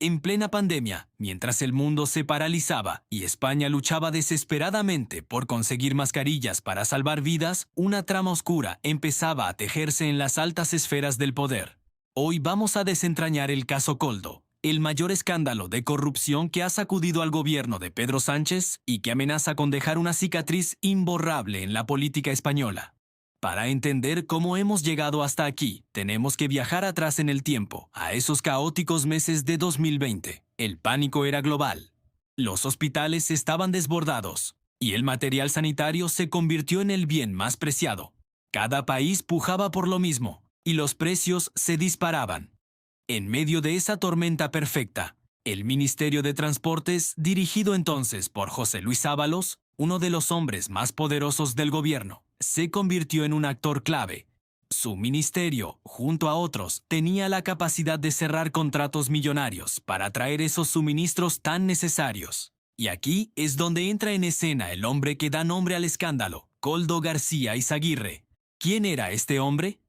En plena pandemia, mientras el mundo se paralizaba y España luchaba desesperadamente por conseguir mascarillas para salvar vidas, una trama oscura empezaba a tejerse en las altas esferas del poder. Hoy vamos a desentrañar el caso Koldo, el mayor escándalo de corrupción que ha sacudido al gobierno de Pedro Sánchez y que amenaza con dejar una cicatriz imborrable en la política española. Para entender cómo hemos llegado hasta aquí, tenemos que viajar atrás en el tiempo, a esos caóticos meses de 2020. El pánico era global. Los hospitales estaban desbordados y el material sanitario se convirtió en el bien más preciado. Cada país pujaba por lo mismo y los precios se disparaban. En medio de esa tormenta perfecta, el Ministerio de Transportes, dirigido entonces por José Luis Ábalos, uno de los hombres más poderosos del gobierno, se convirtió en un actor clave. Su ministerio, junto a otros, tenía la capacidad de cerrar contratos millonarios para traer esos suministros tan necesarios. Y aquí es donde entra en escena el hombre que da nombre al escándalo, Koldo García Izaguirre. ¿Quién era este hombre?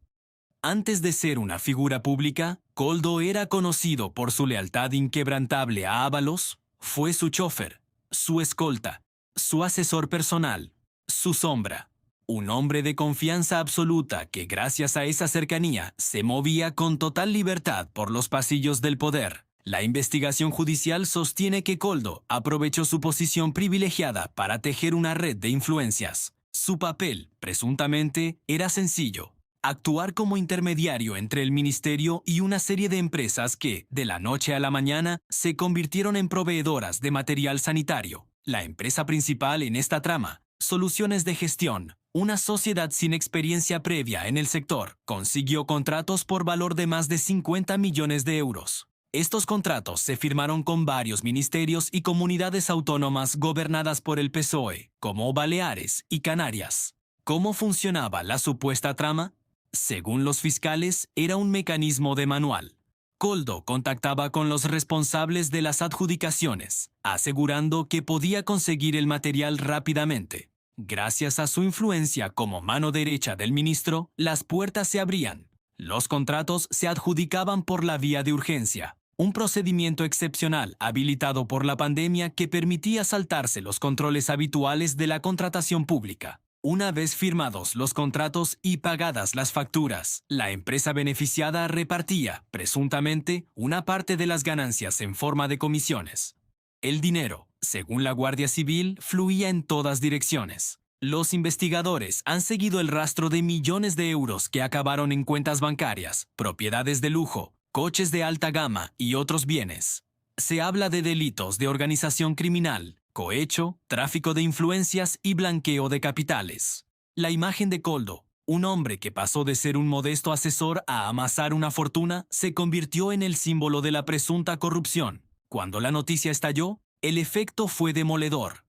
Antes de ser una figura pública, Koldo era conocido por su lealtad inquebrantable a Ábalos, fue su chofer, su escolta, su asesor personal, su sombra. Un hombre de confianza absoluta que gracias a esa cercanía se movía con total libertad por los pasillos del poder. La investigación judicial sostiene que Koldo aprovechó su posición privilegiada para tejer una red de influencias. Su papel, presuntamente, era sencillo: actuar como intermediario entre el ministerio y una serie de empresas que, de la noche a la mañana, se convirtieron en proveedoras de material sanitario. La empresa principal en esta trama, Soluciones de Gestión, una sociedad sin experiencia previa en el sector, consiguió contratos por valor de más de 50 millones de euros. Estos contratos se firmaron con varios ministerios y comunidades autónomas gobernadas por el PSOE, como Baleares y Canarias. ¿Cómo funcionaba la supuesta trama? Según los fiscales, era un mecanismo de manual. Koldo contactaba con los responsables de las adjudicaciones, asegurando que podía conseguir el material rápidamente. Gracias a su influencia como mano derecha del ministro, las puertas se abrían. Los contratos se adjudicaban por la vía de urgencia, un procedimiento excepcional habilitado por la pandemia que permitía saltarse los controles habituales de la contratación pública. Una vez firmados los contratos y pagadas las facturas, la empresa beneficiada repartía, presuntamente, una parte de las ganancias en forma de comisiones. El dinero, según la Guardia Civil, fluía en todas direcciones. Los investigadores han seguido el rastro de millones de euros que acabaron en cuentas bancarias, propiedades de lujo, coches de alta gama y otros bienes. Se habla de delitos de organización criminal, cohecho, tráfico de influencias y blanqueo de capitales. La imagen de Koldo, un hombre que pasó de ser un modesto asesor a amasar una fortuna, se convirtió en el símbolo de la presunta corrupción. Cuando la noticia estalló, el efecto fue demoledor.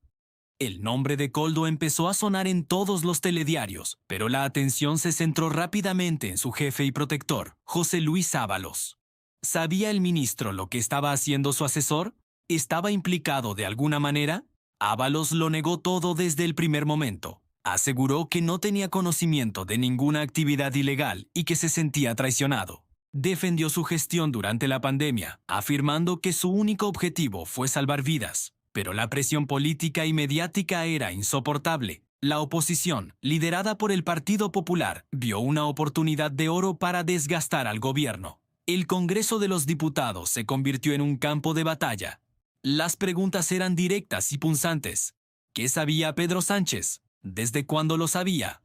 El nombre de Koldo empezó a sonar en todos los telediarios, pero la atención se centró rápidamente en su jefe y protector, José Luis Ábalos. ¿Sabía el ministro lo que estaba haciendo su asesor? ¿Estaba implicado de alguna manera? Ábalos lo negó todo desde el primer momento. Aseguró que no tenía conocimiento de ninguna actividad ilegal y que se sentía traicionado. Defendió su gestión durante la pandemia, afirmando que su único objetivo fue salvar vidas. Pero la presión política y mediática era insoportable. La oposición, liderada por el Partido Popular, vio una oportunidad de oro para desgastar al gobierno. El Congreso de los Diputados se convirtió en un campo de batalla. Las preguntas eran directas y punzantes. ¿Qué sabía Pedro Sánchez? ¿Desde cuándo lo sabía?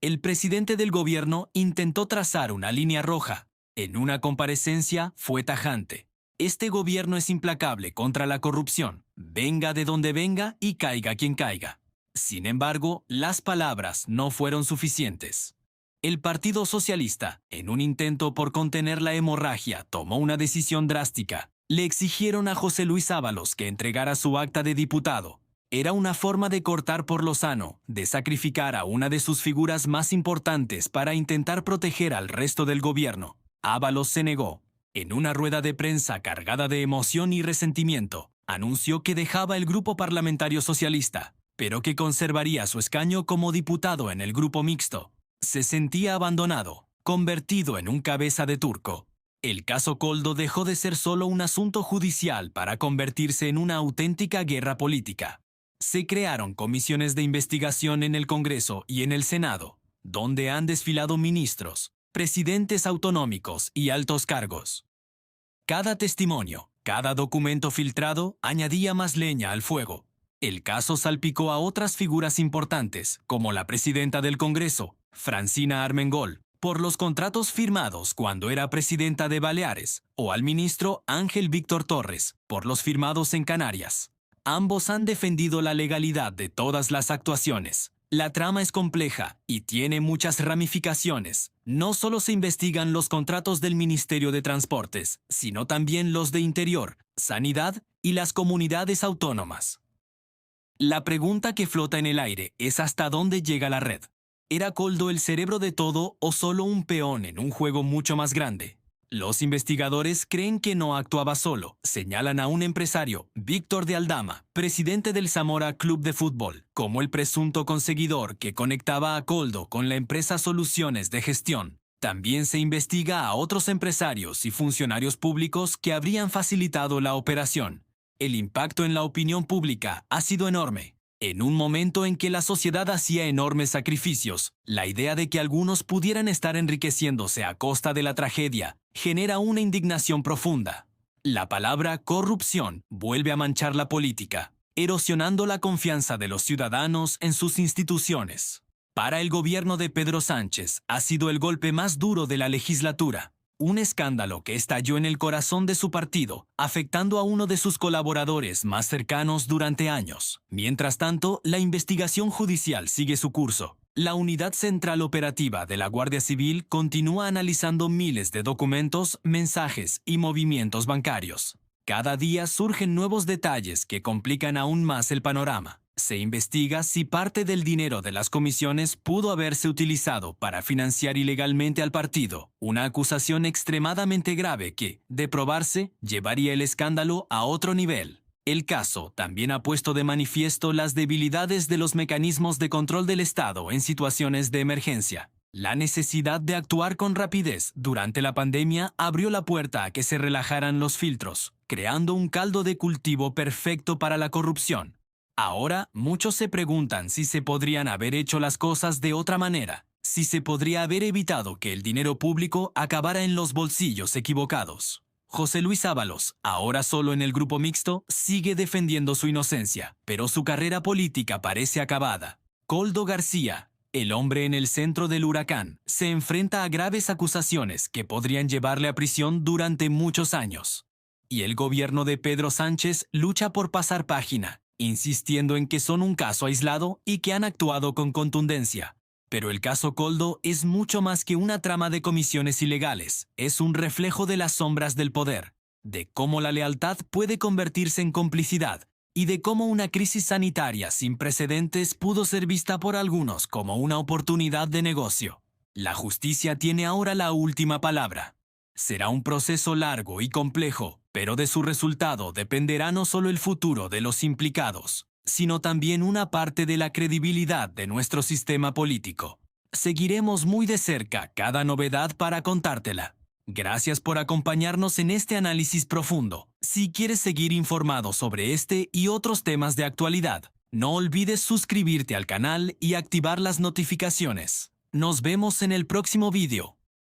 El presidente del gobierno intentó trazar una línea roja. En una comparecencia fue tajante. Este gobierno es implacable contra la corrupción, venga de donde venga y caiga quien caiga. Sin embargo, las palabras no fueron suficientes. El Partido Socialista, en un intento por contener la hemorragia, tomó una decisión drástica. Le exigieron a José Luis Ábalos que entregara su acta de diputado. Era una forma de cortar por lo sano, de sacrificar a una de sus figuras más importantes para intentar proteger al resto del gobierno. Ábalos se negó. En una rueda de prensa cargada de emoción y resentimiento, anunció que dejaba el grupo parlamentario socialista, pero que conservaría su escaño como diputado en el grupo mixto. Se sentía abandonado, convertido en un cabeza de turco. El caso Coldo dejó de ser solo un asunto judicial para convertirse en una auténtica guerra política. Se crearon comisiones de investigación en el Congreso y en el Senado, donde han desfilado ministros, presidentes autonómicos y altos cargos. Cada testimonio, cada documento filtrado añadía más leña al fuego. El caso salpicó a otras figuras importantes, como la presidenta del Congreso, Francina Armengol, por los contratos firmados cuando era presidenta de Baleares, o al ministro Ángel Víctor Torres, por los firmados en Canarias. Ambos han defendido la legalidad de todas las actuaciones. La trama es compleja y tiene muchas ramificaciones. No solo se investigan los contratos del Ministerio de Transportes, sino también los de Interior, Sanidad y las comunidades autónomas. La pregunta que flota en el aire es hasta dónde llega la red. ¿Era Coldo el cerebro de todo o solo un peón en un juego mucho más grande? Los investigadores creen que no actuaba solo. Señalan a un empresario, Víctor de Aldama, presidente del Zamora Club de Fútbol, como el presunto conseguidor que conectaba a Coldo con la empresa Soluciones de Gestión. También se investiga a otros empresarios y funcionarios públicos que habrían facilitado la operación. El impacto en la opinión pública ha sido enorme. En un momento en que la sociedad hacía enormes sacrificios, la idea de que algunos pudieran estar enriqueciéndose a costa de la tragedia genera una indignación profunda. La palabra corrupción vuelve a manchar la política, erosionando la confianza de los ciudadanos en sus instituciones. Para el gobierno de Pedro Sánchez ha sido el golpe más duro de la legislatura. Un escándalo que estalló en el corazón de su partido, afectando a uno de sus colaboradores más cercanos durante años. Mientras tanto, la investigación judicial sigue su curso. La Unidad Central Operativa de la Guardia Civil continúa analizando miles de documentos, mensajes y movimientos bancarios. Cada día surgen nuevos detalles que complican aún más el panorama. Se investiga si parte del dinero de las comisiones pudo haberse utilizado para financiar ilegalmente al partido, una acusación extremadamente grave que, de probarse, llevaría el escándalo a otro nivel. El caso también ha puesto de manifiesto las debilidades de los mecanismos de control del Estado en situaciones de emergencia. La necesidad de actuar con rapidez durante la pandemia abrió la puerta a que se relajaran los filtros, creando un caldo de cultivo perfecto para la corrupción. Ahora, muchos se preguntan si se podrían haber hecho las cosas de otra manera, si se podría haber evitado que el dinero público acabara en los bolsillos equivocados. José Luis Ábalos, ahora solo en el grupo mixto, sigue defendiendo su inocencia, pero su carrera política parece acabada. Coldo García, el hombre en el centro del huracán, se enfrenta a graves acusaciones que podrían llevarle a prisión durante muchos años. Y el gobierno de Pedro Sánchez lucha por pasar página, insistiendo en que son un caso aislado y que han actuado con contundencia. Pero el caso Coldo es mucho más que una trama de comisiones ilegales. Es un reflejo de las sombras del poder, de cómo la lealtad puede convertirse en complicidad y de cómo una crisis sanitaria sin precedentes pudo ser vista por algunos como una oportunidad de negocio. La justicia tiene ahora la última palabra. Será un proceso largo y complejo, pero de su resultado dependerá no solo el futuro de los implicados, sino también una parte de la credibilidad de nuestro sistema político. Seguiremos muy de cerca cada novedad para contártela. Gracias por acompañarnos en este análisis profundo. Si quieres seguir informado sobre este y otros temas de actualidad, no olvides suscribirte al canal y activar las notificaciones. Nos vemos en el próximo vídeo.